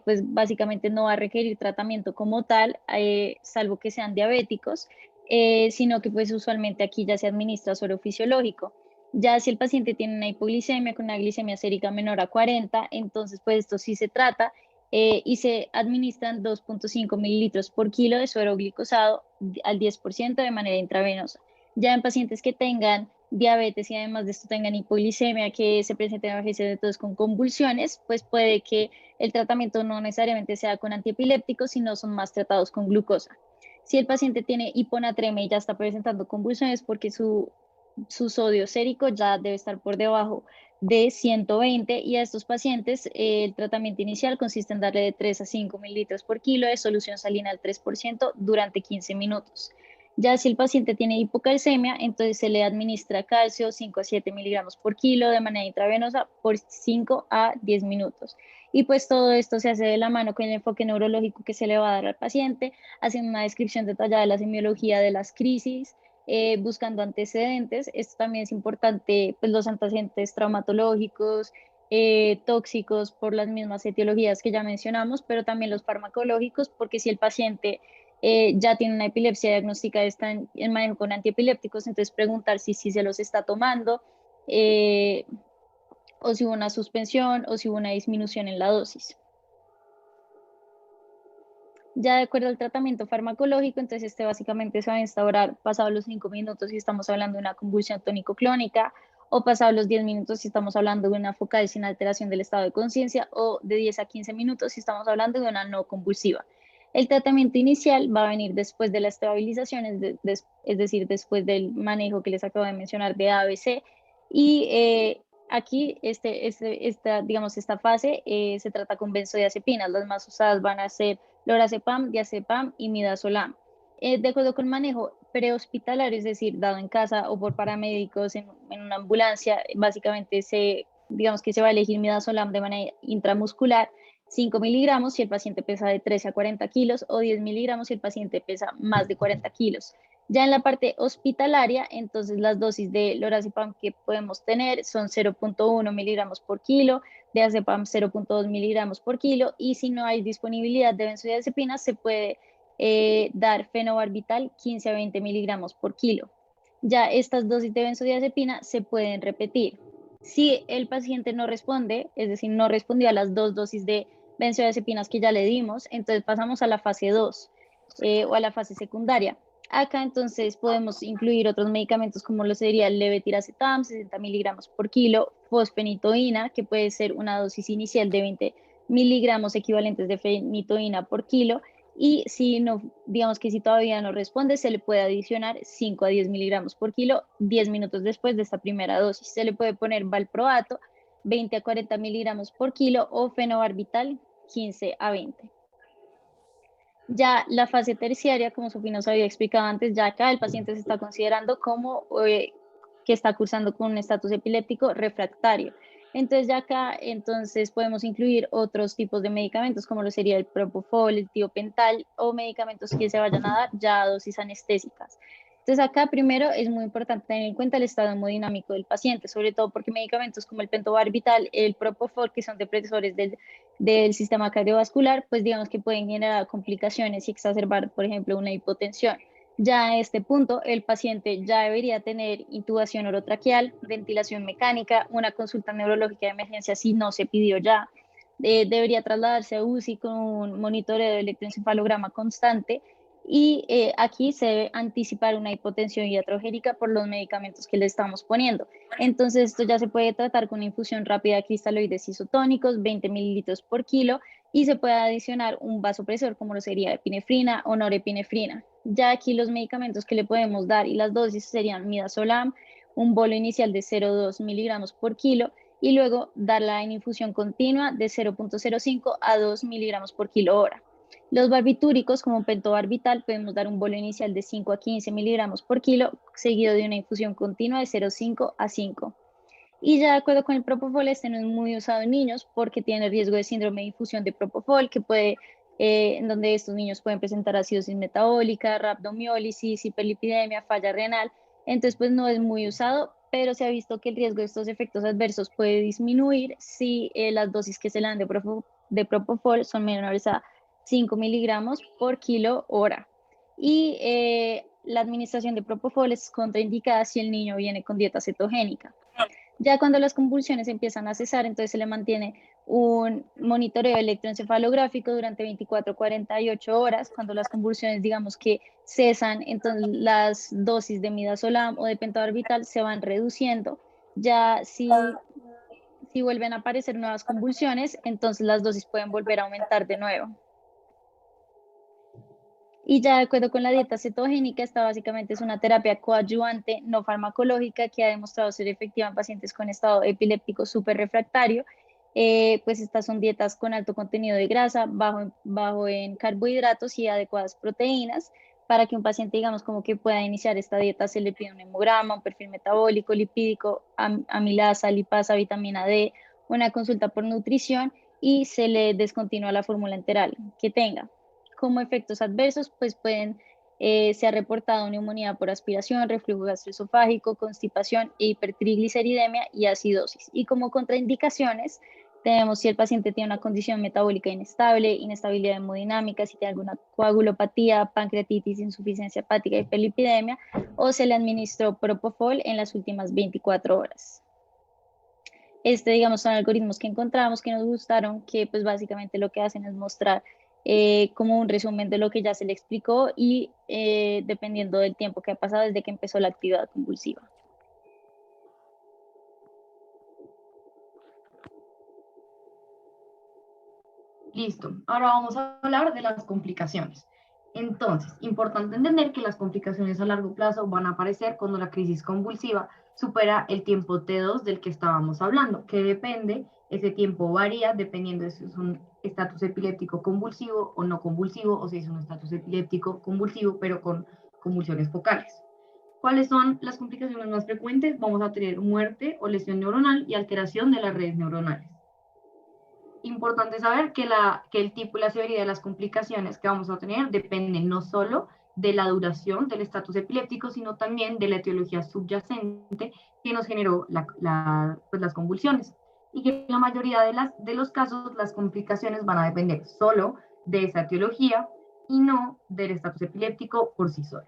Speaker 3: pues básicamente no va a requerir tratamiento como tal, salvo que sean diabéticos, sino que pues usualmente aquí ya se administra suero fisiológico. Ya si el paciente tiene una hipoglicemia con una glicemia sérica menor a 40, entonces pues esto sí se trata y se administran 2.5 mililitros por kilo de suero glicosado al 10% de manera intravenosa. Ya en pacientes que tengan diabetes y además de esto tengan hipoglicemia, que se presenten emergencias de tos con convulsiones, pues puede que el tratamiento no necesariamente sea con antiepilépticos, sino son más tratados con glucosa. Si el paciente tiene hiponatremia y ya está presentando convulsiones porque su sodio sérico ya debe estar por debajo de 120 y a estos pacientes el tratamiento inicial consiste en darle de 3 a 5 mililitros por kilo de solución salina al 3% durante 15 minutos. Ya si el paciente tiene hipocalcemia, entonces se le administra calcio 5 a 7 miligramos por kilo de manera intravenosa por 5 a 10 minutos. Y pues todo esto se hace de la mano con el enfoque neurológico que se le va a dar al paciente, haciendo una descripción detallada de la semiología de las crisis, buscando antecedentes. Esto también es importante, pues los antecedentes traumatológicos, tóxicos por las mismas etiologías que ya mencionamos, pero también los farmacológicos, porque si el paciente ya tiene una epilepsia diagnóstica, está en manejo con antiepilépticos, entonces preguntar si se los está tomando, eh, o si hubo una suspensión o si hubo una disminución en la dosis. Ya de acuerdo al tratamiento farmacológico, entonces este básicamente se va a instaurar pasados los 5 minutos si estamos hablando de una convulsión tónico-clónica, o pasados los 10 minutos si estamos hablando de una focal sin alteración del estado de conciencia, o de 10 a 15 minutos si estamos hablando de una no convulsiva. El tratamiento inicial va a venir después de la estabilización, es decir, después del manejo que les acabo de mencionar de ABC, y aquí digamos, esta fase se trata con benzodiazepinas. Las más usadas van a ser lorazepam, diazepam y midazolam. De acuerdo con manejo prehospitalario, es decir, dado en casa o por paramédicos en una ambulancia, básicamente digamos que se va a elegir midazolam de manera intramuscular, 5 miligramos si el paciente pesa de 13 a 40 kilos o 10 miligramos si el paciente pesa más de 40 kilos. Ya en la parte hospitalaria, entonces las dosis de lorazepam que podemos tener son 0.1 miligramos por kilo, diazepam 0.2 miligramos por kilo, y si no hay disponibilidad de benzodiazepinas se puede dar fenobarbital 15 a 20 miligramos por kilo. Ya estas dosis de benzodiazepina se pueden repetir. Si el paciente no responde, es decir, no respondió a las 2 dosis de benzodiazepinas que ya le dimos, entonces pasamos a la fase 2 o a la fase secundaria. Acá entonces podemos incluir otros medicamentos como lo sería el levetiracetam, 60 miligramos por kilo, fosfenitoína, que puede ser una dosis inicial de 20 miligramos equivalentes de fenitoína por kilo, y si no, digamos que si todavía no responde, se le puede adicionar 5 a 10 miligramos por kilo 10 minutos después de esta primera dosis. Se le puede poner valproato 20 a 40 miligramos por kilo o fenobarbital 15 a 20. Ya la fase terciaria, como Sofía nos había explicado antes, ya acá el paciente se está considerando como que está cursando con un estatus epiléptico refractario. Entonces ya acá entonces podemos incluir otros tipos de medicamentos como lo sería el propofol, el tiopental o medicamentos que se vayan a dar ya a dosis anestésicas. Entonces acá primero es muy importante tener en cuenta el estado hemodinámico del paciente, sobre todo porque medicamentos como el pentobarbital, el propofol, que son depresores del sistema cardiovascular, pues digamos que pueden generar complicaciones y exacerbar, por ejemplo, una hipotensión. Ya a este punto, el paciente ya debería tener intubación orotraqueal, ventilación mecánica, una consulta neurológica de emergencia si no se pidió ya. Debería trasladarse a UCI con un monitoreo de electroencefalograma constante, y aquí se debe anticipar una hipotensión iatrogénica por los medicamentos que le estamos poniendo. Entonces esto ya se puede tratar con una infusión rápida de cristaloides isotónicos, 20 mililitros por kilo, y se puede adicionar un vasopresor como lo sería epinefrina o norepinefrina. Ya aquí los medicamentos que le podemos dar y las dosis serían midazolam, un bolo inicial de 0,2 miligramos por kilo, y luego darla en infusión continua de 0.05 a 2 miligramos por kilo hora. Los barbitúricos, como pentobarbital, podemos dar un bolo inicial de 5 a 15 miligramos por kilo, seguido de una infusión continua de 0,5 a 5. Y ya de acuerdo con el propofol, este no es muy usado en niños porque tiene riesgo de síndrome de infusión de propofol, que puede en donde estos niños pueden presentar acidosis metabólica, rhabdomiólisis, hiperlipidemia, falla renal. Entonces, pues no es muy usado, pero se ha visto que el riesgo de estos efectos adversos puede disminuir si las dosis que se le dan de Propofol son menores a 5 miligramos por kilo hora. Y la administración de Propofol es contraindicada si el niño viene con dieta cetogénica. Ya cuando las convulsiones empiezan a cesar, entonces se le mantiene un monitoreo electroencefalográfico durante 24 48 horas. Cuando las convulsiones, digamos que cesan, entonces las dosis de midazolam o de pentobarbital se van reduciendo. Ya si vuelven a aparecer nuevas convulsiones, entonces las dosis pueden volver a aumentar de nuevo. Y ya de acuerdo con la dieta cetogénica, esta básicamente es una terapia coadyuvante no farmacológica que ha demostrado ser efectiva en pacientes con estado epiléptico súper refractario. Pues estas son dietas con alto contenido de grasa, bajo en carbohidratos y adecuadas proteínas. Para que un paciente, digamos, como que pueda iniciar esta dieta, se le pide un hemograma, un perfil metabólico, lipídico, amilasa, lipasa, vitamina D, una consulta por nutrición y se le descontinúa la fórmula enteral que tenga. Como efectos adversos, pues se ha reportado neumonía por aspiración, reflujo gastroesofágico, constipación, hipertrigliceridemia y acidosis. Y como contraindicaciones, tenemos si el paciente tiene una condición metabólica inestable, inestabilidad hemodinámica, si tiene alguna coagulopatía, pancreatitis, insuficiencia hepática, hiperlipidemia, o se le administró Propofol en las últimas 24 horas. Digamos, son algoritmos que encontramos, que nos gustaron, que pues básicamente lo que hacen es mostrar como un resumen de lo que ya se le explicó y dependiendo del tiempo que ha pasado desde que empezó la actividad convulsiva.
Speaker 1: Listo, ahora vamos a hablar de las complicaciones. Entonces, importante entender que las complicaciones a largo plazo van a aparecer cuando la crisis convulsiva supera el tiempo T2 del que estábamos hablando, que depende, ese tiempo varía dependiendo de si es un estatus epiléptico convulsivo o no convulsivo, o si es un estatus epiléptico convulsivo, pero con convulsiones focales. ¿Cuáles son las complicaciones más frecuentes? Vamos a tener muerte o lesión neuronal y alteración de las redes neuronales. Importante saber que el tipo y la severidad de las complicaciones que vamos a tener dependen no solo de la duración del estatus epiléptico, sino también de la etiología subyacente que nos generó pues las convulsiones. Y que en la mayoría de los casos las complicaciones van a depender solo de esa etiología y no del estatus epiléptico por sí solo.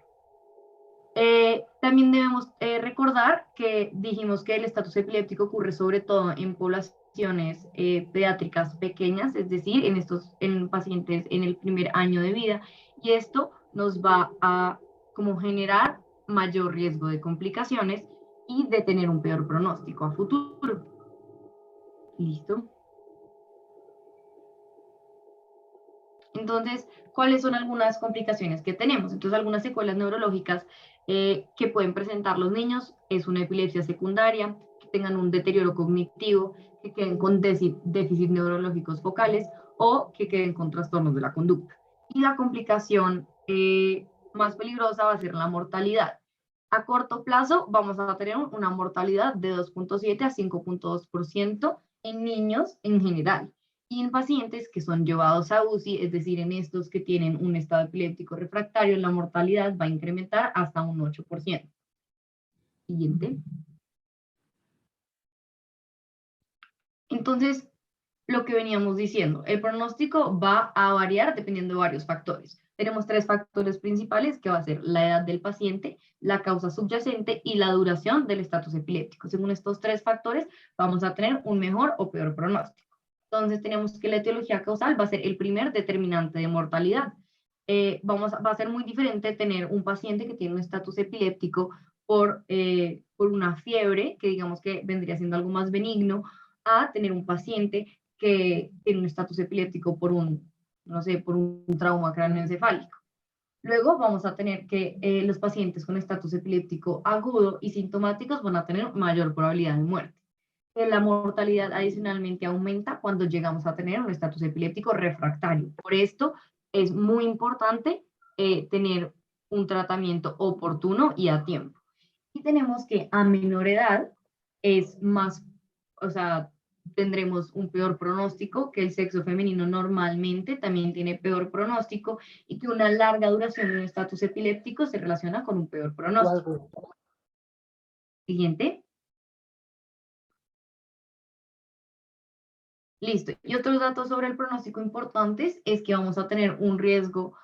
Speaker 1: También debemos recordar que dijimos que el estatus epiléptico ocurre sobre todo en poblaciones pediátricas pequeñas, es decir, en pacientes en el primer año de vida, y esto nos va a como generar mayor riesgo de complicaciones y de tener un peor pronóstico a futuro. ¿Listo? Entonces, ¿cuáles son algunas complicaciones que tenemos? Entonces, algunas secuelas neurológicas que pueden presentar los niños es una epilepsia secundaria, que tengan un deterioro cognitivo, que queden con déficits neurológicos focales o que queden con trastornos de la conducta. Y la complicación más peligrosa va a ser la mortalidad. A corto plazo vamos a tener una mortalidad de 2.7 a 5.2% en niños en general. Y en pacientes que son llevados a UCI, es decir, en estos que tienen un estado epiléptico refractario, la mortalidad va a incrementar hasta un 8%. Siguiente. Entonces, lo que veníamos diciendo, el pronóstico va a variar dependiendo de varios factores. Tenemos 3 factores principales, que va a ser la edad del paciente, la causa subyacente y la duración del estatus epiléptico. Según estos 3 factores, vamos a tener un mejor o peor pronóstico. Entonces tenemos que la etiología causal va a ser el primer determinante de mortalidad. Va a ser muy diferente tener un paciente que tiene un estatus epiléptico por una fiebre, que digamos que vendría siendo algo más benigno, a tener un paciente que tiene un estatus epiléptico por por un trauma cráneoencefálico. Luego vamos a tener que los pacientes con estatus epiléptico agudo y sintomáticos van a tener mayor probabilidad de muerte. La mortalidad adicionalmente aumenta cuando llegamos a tener un estatus epiléptico refractario. Por esto es muy importante tener un tratamiento oportuno y a tiempo. Y tenemos que a menor edad es más, o sea, tendremos un peor pronóstico, que el sexo femenino normalmente también tiene peor pronóstico y que una larga duración de un estatus epiléptico se relaciona con un peor pronóstico. Siguiente. Listo. Y otros datos sobre el pronóstico importantes es que vamos a tener un riesgo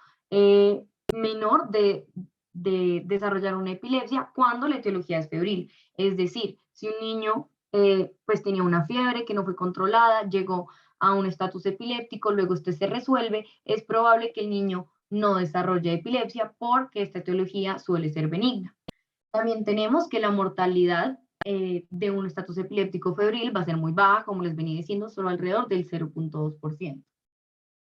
Speaker 1: menor de desarrollar una epilepsia cuando la etiología es febril. Es decir, si un niño pues tenía una fiebre que no fue controlada, llegó a un estatus epiléptico, luego este se resuelve, es probable que el niño no desarrolle epilepsia porque esta etiología suele ser benigna. También tenemos que la mortalidad de un estatus epiléptico febril va a ser muy baja, como les venía diciendo, solo alrededor del 0.2%.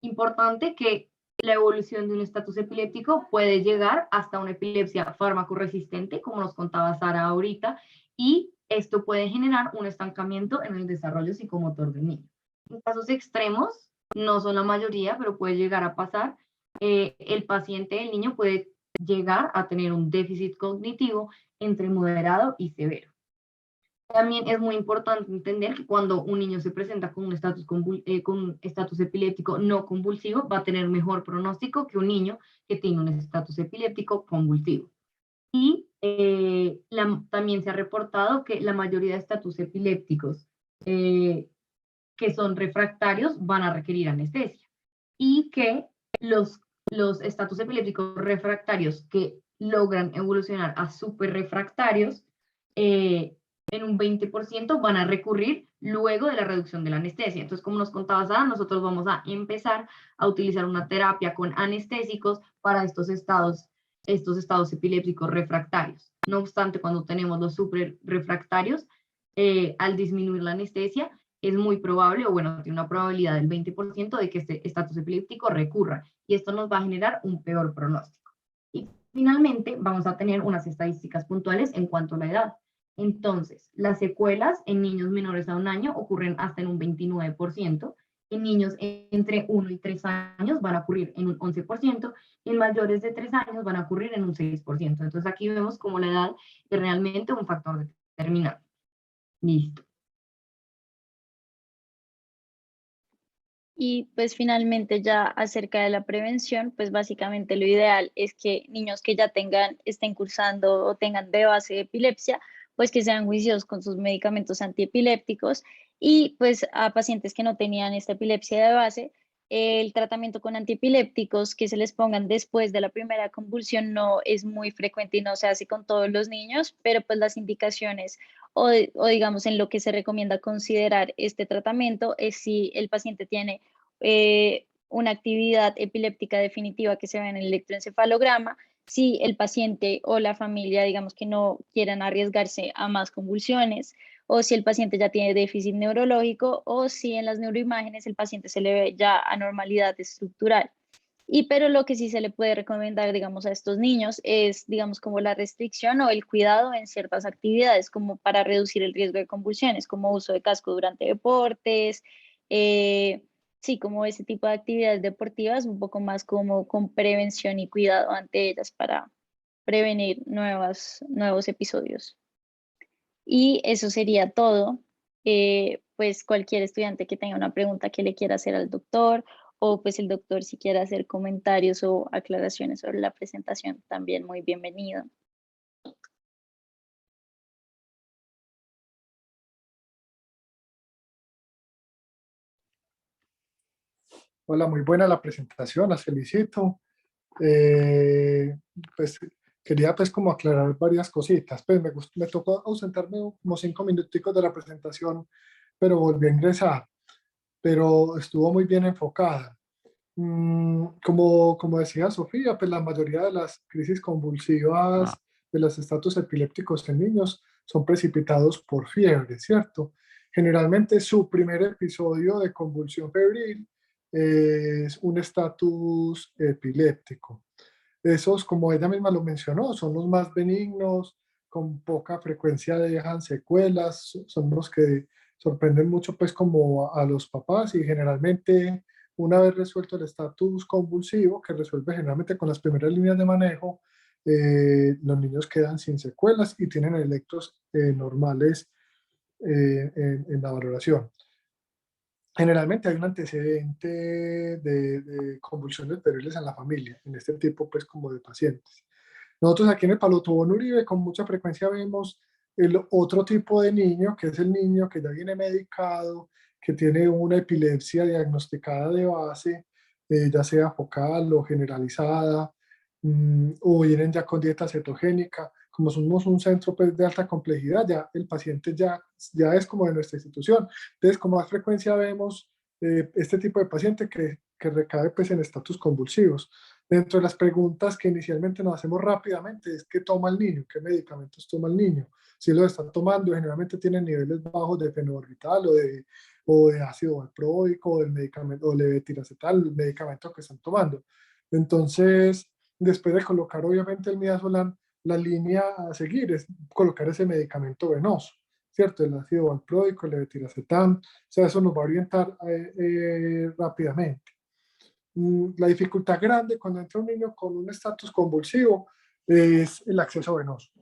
Speaker 1: Importante que la evolución de un estatus epiléptico puede llegar hasta una epilepsia fármaco-resistente, como nos contaba Sara ahorita, y esto puede generar un estancamiento en el desarrollo psicomotor del niño. En casos extremos, no son la mayoría, pero puede llegar a pasar, el paciente, el niño puede llegar a tener un déficit cognitivo entre moderado y severo. También es muy importante entender que cuando un niño se presenta con un estatus epiléptico no convulsivo, va a tener mejor pronóstico que un niño que tiene un estatus epiléptico convulsivo. Y también se ha reportado que la mayoría de estatus epilépticos que son refractarios van a requerir anestesia y que los estatus epilépticos refractarios que logran evolucionar a superrefractarios, en un 20% van a recurrir luego de la reducción de la anestesia. Entonces, como nos contaba Sara, nosotros vamos a empezar a utilizar una terapia con anestésicos para estos estados epilépticos refractarios. No obstante, cuando tenemos los superrefractarios, al disminuir la anestesia, es muy probable, o bueno, tiene una probabilidad del 20% de que este estatus epiléptico recurra, y esto nos va a generar un peor pronóstico. Y finalmente, vamos a tener unas estadísticas puntuales en cuanto a la edad. Entonces, las secuelas en niños menores a un año ocurren hasta en un 29%, en niños entre 1 y 3 años van a ocurrir en un 11%, y en mayores de 3 años van a ocurrir en un 6%. Entonces, aquí vemos como la edad es realmente un factor determinante. Listo.
Speaker 3: Y pues finalmente ya acerca de la prevención, pues básicamente lo ideal es que niños que ya estén cursando o tengan de base epilepsia, pues que sean juiciosos con sus medicamentos antiepilépticos, y pues a pacientes que no tenían esta epilepsia de base, el tratamiento con antiepilépticos que se les pongan después de la primera convulsión no es muy frecuente y no se hace con todos los niños, pero pues las indicaciones o digamos en lo que se recomienda considerar este tratamiento es si el paciente tiene una actividad epiléptica definitiva que se ve en el electroencefalograma, si el paciente o la familia, digamos que no quieran arriesgarse a más convulsiones, o si el paciente ya tiene déficit neurológico, o si en las neuroimágenes el paciente se le ve ya anormalidad estructural. Pero lo que sí se le puede recomendar, digamos, a estos niños es, digamos, como la restricción o el cuidado en ciertas actividades, como para reducir el riesgo de convulsiones, como uso de casco durante deportes, sí, como ese tipo de actividades deportivas, un poco más como con prevención y cuidado ante ellas para prevenir nuevos episodios. Y eso sería todo. Pues cualquier estudiante que tenga una pregunta que le quiera hacer al doctor, o pues el doctor si quiere hacer comentarios o aclaraciones sobre la presentación, también muy bienvenido.
Speaker 2: Hola, muy buena la presentación, las felicito. Eh, pues quería pues como aclarar varias cositas. Pues me tocó ausentarme como 5 minuticos de la presentación, pero volví a ingresar, pero estuvo muy bien enfocada. Como decía Sofía, pues la mayoría de las crisis convulsivas de los estatus epilépticos en niños son precipitados por fiebre, ¿cierto? Generalmente su primer episodio de convulsión febril es un estatus epiléptico. Esos, como ella misma lo mencionó, son los más benignos, con poca frecuencia dejan secuelas, son los que sorprenden mucho pues como a los papás, y generalmente una vez resuelto el estatus convulsivo, que resuelve generalmente con las primeras líneas de manejo, los niños quedan sin secuelas y tienen electros normales en la valoración.
Speaker 4: generalmente hay un antecedente de convulsiones febriles en la familia, en este tipo pues como de pacientes. Nosotros aquí en el Palo Tobón Uribe con mucha frecuencia vemos el otro tipo de niño, que es el niño que ya viene medicado, que tiene una epilepsia diagnosticada de base, ya sea focal o generalizada, o vienen ya con dieta cetogénica. Como somos un centro pues, de alta complejidad, ya el paciente ya es como de nuestra institución. Entonces, con más frecuencia vemos este tipo de paciente que recae pues, en estatus convulsivos. Dentro de las preguntas que inicialmente nos hacemos rápidamente es ¿qué toma el niño? ¿Qué medicamentos toma el niño? Si lo está tomando, generalmente tiene niveles bajos de fenobarbital o de ácido valproico o del medicamento o levetiracetal, el medicamento que están tomando. Entonces, después de colocar obviamente el midazolam, la línea a seguir es colocar ese medicamento venoso, ¿cierto? El ácido valproico, el levetiracetam, o sea, eso nos va a orientar rápidamente. La dificultad grande cuando entra un niño con un estatus convulsivo es el acceso venoso.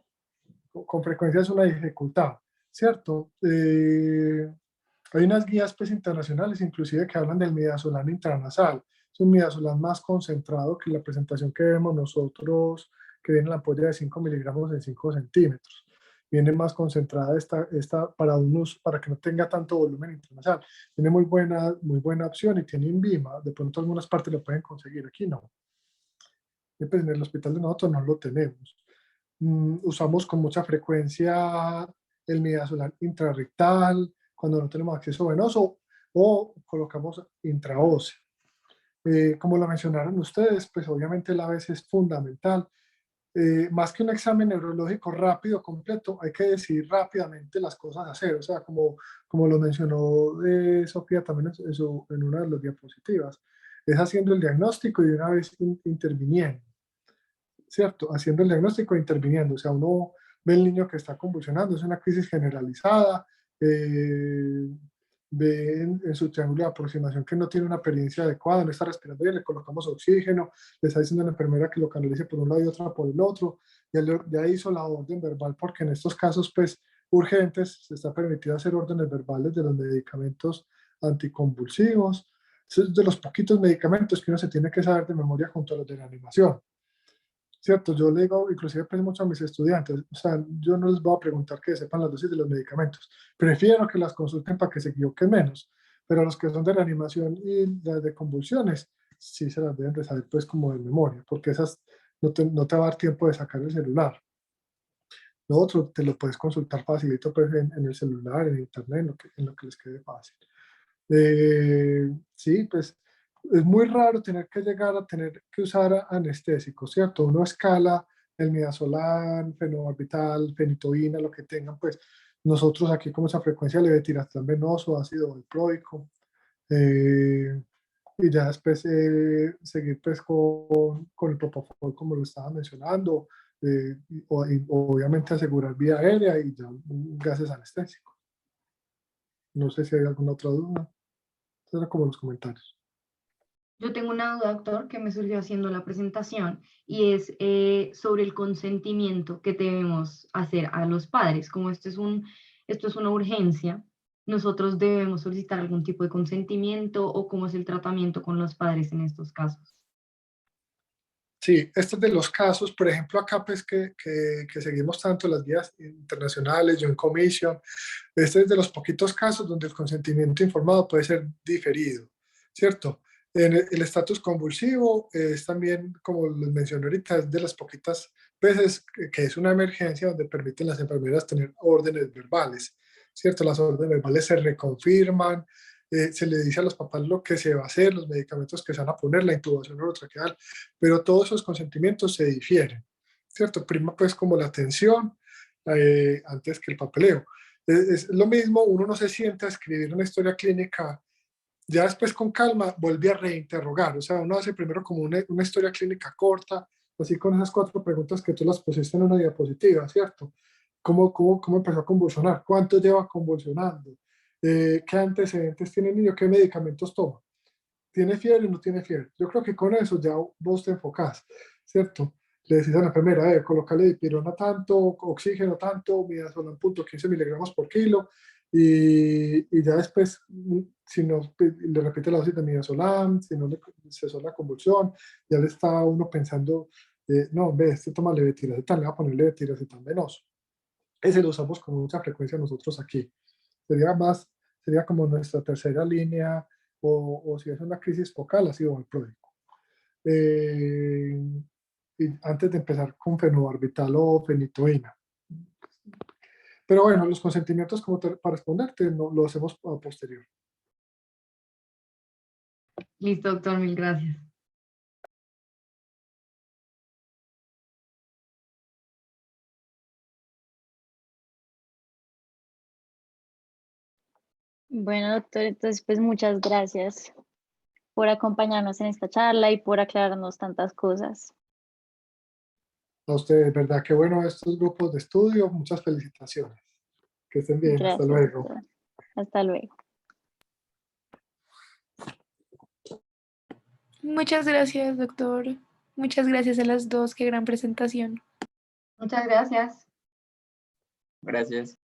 Speaker 4: Con frecuencia es una dificultad, ¿cierto? Hay unas guías pues, internacionales inclusive que hablan del midazolam intranasal. Es un midazolam más concentrado que la presentación que vemos nosotros, que viene en la ampolla de 5 miligramos en 5 centímetros. Viene más concentrada esta para que no tenga tanto volumen intranasal. Tiene muy buena opción y tiene INVIMA. De pronto algunas partes lo pueden conseguir, aquí no. Pues, en el hospital de nosotros no lo tenemos. Usamos con mucha frecuencia el midazolam intrarrectal cuando no tenemos acceso venoso o colocamos intraóseo. Como lo mencionaron ustedes, pues obviamente la ABS es fundamental. Más que un examen neurológico rápido, completo, hay que decidir rápidamente las cosas a hacer. O sea, como lo mencionó Sofía también en una de las diapositivas, es haciendo el diagnóstico y de una vez interviniendo. ¿Cierto? Haciendo el diagnóstico e interviniendo. O sea, uno ve el niño que está convulsionando, es una crisis generalizada, ve en su triángulo de aproximación que no tiene una periencia adecuada, no está respirando bien, le colocamos oxígeno, le está diciendo a la enfermera que lo canalice por un lado y otra por el otro, ya hizo la orden verbal porque en estos casos, pues, urgentes, se está permitido hacer órdenes verbales de los medicamentos anticonvulsivos. Es de los poquitos medicamentos que uno se tiene que saber de memoria junto a los de la animación. ¿Cierto? Yo le digo, inclusive pues mucho a mis estudiantes, o sea, yo no les voy a preguntar que sepan las dosis de los medicamentos, prefiero que las consulten para que se equivoquen menos, pero los que son de reanimación y las de convulsiones, sí se las deben de saber pues como de memoria, porque esas no te va a dar tiempo de sacar el celular. Lo otro te lo puedes consultar facilito pues en el celular, en internet, en lo que les quede fácil. Sí, pues es muy raro tener que llegar a tener que usar anestésicos, ¿cierto? Uno escala el midazolam, fenobarbital, fenitoína, lo que tengan, pues nosotros aquí como esa frecuencia levetiracetam venoso, ácido valproico, y ya después seguir pues con el propofol como lo estaba mencionando, y obviamente asegurar vía aérea y ya gases anestésicos. No sé si hay alguna otra duda. Esos eran como los comentarios.
Speaker 1: Yo tengo una duda, doctor, que me surgió haciendo la presentación y es sobre el consentimiento que debemos hacer a los padres. Como esto es una urgencia, nosotros debemos solicitar algún tipo de consentimiento o cómo es el tratamiento con los padres en estos casos.
Speaker 4: Sí, este es de los casos, por ejemplo, acá pues que seguimos tanto las guías internacionales, Joint Commission, este es de los poquitos casos donde el consentimiento informado puede ser diferido, ¿cierto? En el estatus convulsivo es también, como les mencioné ahorita, es de las poquitas veces que es una emergencia donde permiten las enfermeras tener órdenes verbales, ¿cierto? Las órdenes verbales se reconfirman, se le dice a los papás lo que se va a hacer, los medicamentos que se van a poner, la intubación orotraqueal, pero todos esos consentimientos se difieren, ¿cierto? Prima pues como la atención antes que el papeleo. Es lo mismo, uno no se sienta a escribir una historia clínica, ya después con calma vuelve a reinterrogar, o sea, uno hace primero como una historia clínica corta, así con esas 4 preguntas que tú las pusiste en una diapositiva, ¿cierto? ¿Cómo empezó a convulsionar? ¿Cuánto lleva convulsionando? ¿Qué antecedentes tiene el niño? ¿Qué medicamentos toma? ¿Tiene fiebre o no tiene fiebre? Yo creo que con eso ya vos te enfocás, ¿cierto? Le decís a la enfermera, colócale dipirona tanto, oxígeno tanto, midazolam .15 miligramos por kilo, y ya después, si no le repite la dosis de midazolam, si no le cesó la convulsión, ya le está uno pensando, no, ve, este toma levetiracetam, le va a poner levetiracetam venoso. Ese lo usamos con mucha frecuencia nosotros aquí. Sería como nuestra tercera línea, o si es una crisis focal, ácido valproico. Y antes de empezar con fenobarbital o fenitoína. Pero bueno, los consentimientos, como para responderte, no, lo hacemos a posterior.
Speaker 1: Listo, doctor, mil gracias.
Speaker 3: Bueno, doctor, entonces pues muchas gracias por acompañarnos en esta charla y por aclararnos tantas cosas.
Speaker 4: A ustedes, ¿verdad? Qué bueno estos grupos de estudio. Muchas felicitaciones. Que estén bien. Hasta
Speaker 3: Gracias,
Speaker 4: luego.
Speaker 3: doctor. Hasta luego.
Speaker 5: Muchas gracias, doctor. Muchas gracias a las dos. Qué gran presentación.
Speaker 1: Muchas gracias.
Speaker 6: Gracias.